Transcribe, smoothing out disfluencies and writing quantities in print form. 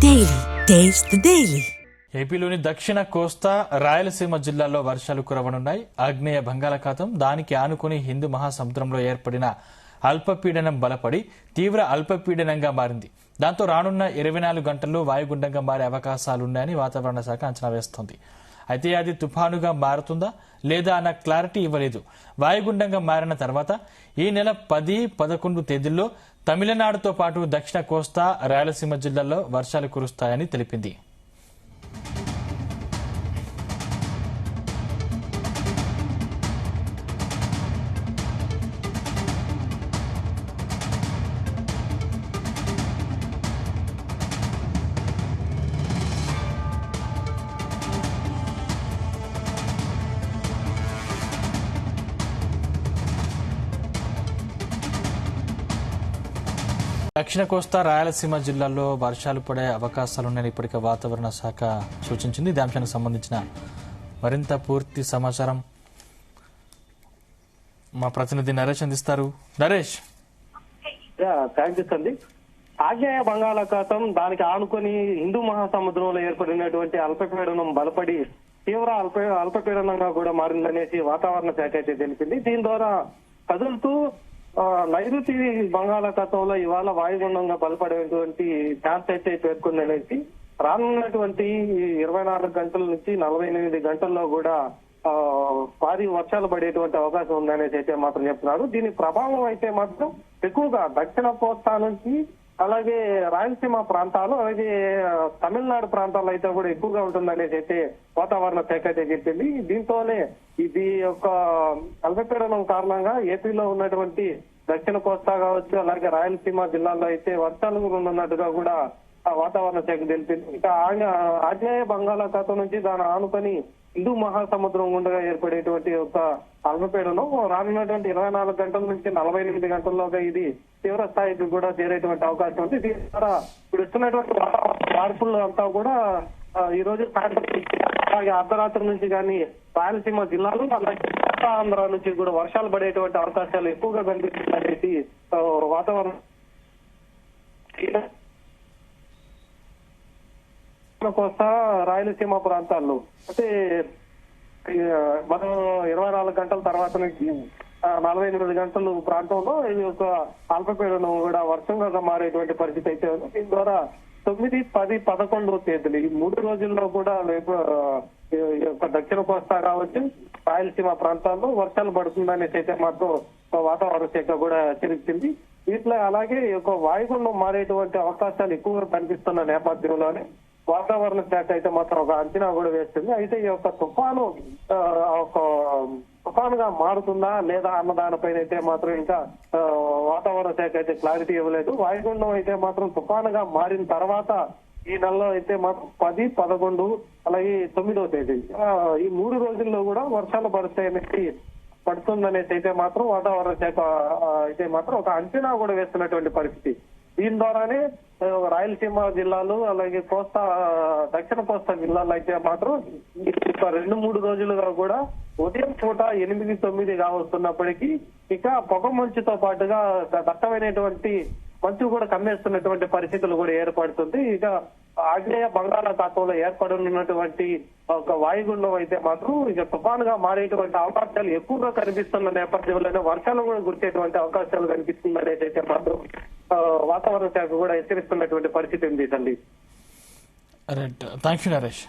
Daily taste the daily. ఏపీలోని దక్షిణ కోస్తా రాయలసీమ జిల్లాల్లో వర్షాలు కురవనున్నాయి. ఆగ్నేయ బంగాళాఖాతం దానికి ఆనుకుని హిందూ మహాసముద్రంలో ఏర్పడిన అల్పపీడనం బలపడి తీవ్ర అల్పపీడనంగా మారింది. దాంతో రానున్న 24 గంటల్లో వాయుగుండంగా మారే అవకాశాలున్నాయని వాతావరణ శాఖ అంచనా వేస్తోంది. అయితే అది తుఫానుగా మారుతుందా లేదా అన్న క్లారిటీ ఇవ్వలేదు. వాయుగుండంగా మారిన తర్వాత ఈ నెల 10, 11 తేదీల్లో తమిళనాడుతో పాటు దక్షిణ కోస్తా రాయలసీమ జిల్లాల్లో వర్షాలు కురుస్తాయని తెలిపింది. దక్షిణ కోస్తా రాయలసీమ జిల్లాల్లో వర్షాలు పడే అవకాశాలున్నాయని ఇప్పటికే వాతావరణ శాఖ సూచించింది. ఈ అంశానికి సంబంధించిన మరింత పూర్తి సమాచారం మా ప్రతినిధి నరేష్ అందిస్తారు. నరేష్, థ్యాంక్స్ అండి. ఆగ్నేయ బంగాళాఖాతం దానికి ఆనుకొని హిందూ మహాసముద్రంలో ఏర్పడినటువంటి అల్పపీడనం బలపడి తీవ్ర అల్పపీడనంగా కూడా మారిందనేసి వాతావరణ శాఖ అయితే తెలిపింది. దీని ద్వారా కదులుతూ నైరుతి బంగాళాఖాతంలో ఇవాళ వాయుగుండంగా బలపడేటువంటి ఛాన్స్ అయితే పేర్కొందనేసి రానున్నటువంటి 24 గంటల నుంచి 48 గంటల్లో కూడా భారీ వర్షాలు పడేటువంటి అవకాశం ఉందనేసి అయితే మాత్రం చెప్తున్నారు. దీని ప్రభావం అయితే మాత్రం ఎక్కువగా దక్షిణ కోస్తా నుంచి అలాగే రాయలసీమ ప్రాంతాలు అలాగే తమిళనాడు ప్రాంతాల్లో అయితే కూడా ఎక్కువగా ఉంటుందనేసి అయితే వాతావరణ శాఖ అయితే చెప్పింది. దీంతోనే ఇది ఒక అల్పపీడనం కారణంగా ఏపీలో ఉన్నటువంటి దక్షిణ కోస్తా కావచ్చు అలాగే రాయలసీమ జిల్లాల్లో అయితే వర్షాలు ఉన్నట్టుగా కూడా వాతావరణ శాఖ తెలిపింది. ఇక ఆగ్నేయ బంగాళాఖాతం నుంచి దాని ఆనుకొని హిందూ మహాసముద్రం గుండగా ఏర్పడేటువంటి ఒక అల్పపీడనం రానున్నటువంటి 24 గంటల నుంచి 48 గంటల్లోగా ఇది తీవ్ర స్థాయికి కూడా చేరేటువంటి అవకాశం ఉంది. దీని ద్వారా ఇప్పుడు ఇస్తున్నటువంటి మార్పులు అంతా కూడా ఈ రోజు అలాగే అర్ధరాత్రి నుంచి కానీ రాయలసీమ జిల్లాలు అలాగే ఆంధ్ర నుంచి కూడా వర్షాలు పడేటువంటి అవకాశాలు ఎక్కువగా కనిపిస్తున్నాయి. వాతావరణం కోస్తా రాయలసీమ ప్రాంతాల్లో అంటే మనం 24 గంటల తర్వాత నుంచి 48 గంటల ప్రాంతంలో ఇది ఒక అల్పపీడనం కూడా వర్షంగా మారేటువంటి పరిస్థితి అయితే ఉంది. దీని ద్వారా 9, 10, 11 తేదీలు ఈ 3 రోజుల్లో కూడా దక్షిణ కోస్తా కావచ్చు రాయలసీమ ప్రాంతాల్లో వర్షాలు పడుతుందనేసి అయితే మాత్రం వాతావరణ శాఖ కూడా హెచ్చరించింది. వీటిలో అలాగే ఒక వాయుగుండం మారేటువంటి అవకాశాలు ఎక్కువగా కనిపిస్తున్న నేపథ్యంలోనే వాతావరణ శాఖ అయితే మాత్రం ఒక అంచనా కూడా వేస్తుంది. అయితే ఈ యొక్క తుఫాను ఒక తుఫానుగా మారుతుందా లేదా అన్న దానిపైన అయితే మాత్రం ఇంకా వాతావరణ శాఖ అయితే క్లారిటీ ఇవ్వలేదు. వాయుగుండం అయితే మాత్రం తుఫానుగా మారిన తర్వాత ఈ నెలలో అయితే మాత్రం 10, 11 అలాగే 9వ తేదీ ఈ 3 రోజుల్లో కూడా వర్షాలు పడుతుందనేసి అయితే మాత్రం వాతావరణ శాఖ అయితే మాత్రం ఒక అంచనా కూడా వేస్తున్నటువంటి పరిస్థితి. దీని ద్వారానే రాయలసీమ జిల్లాలు అలాగే కోస్తా దక్షిణ కోస్తా జిల్లాలో అయితే మాత్రం 2-3 రోజులుగా కూడా ఉదయం పూట 8, 9 కావస్తున్నప్పటికీ ఇక పొగ మంచుతో పాటుగా దట్టమైనటువంటి మంచు కూడా కమ్మేస్తున్నటువంటి పరిస్థితులు కూడా ఏర్పడుతుంది. ఇక ఆగ్నేయ బంగాళాఖాతంలో ఏర్పడనున్నటువంటి ఒక వాయుగుండం అయితే మాత్రం ఇక తుఫానుగా మారేటువంటి అవకాశాలు ఎక్కువగా కనిపిస్తున్న నేపథ్యంలోనే వర్షాలు కూడా కురిసేటువంటి అవకాశాలు కనిపిస్తుందనేది అయితే మాత్రం వాతావరణ శాఖ కూడా హెచ్చరిస్తున్నటువంటి పరిస్థితి ఉంది. Thank you Naresh.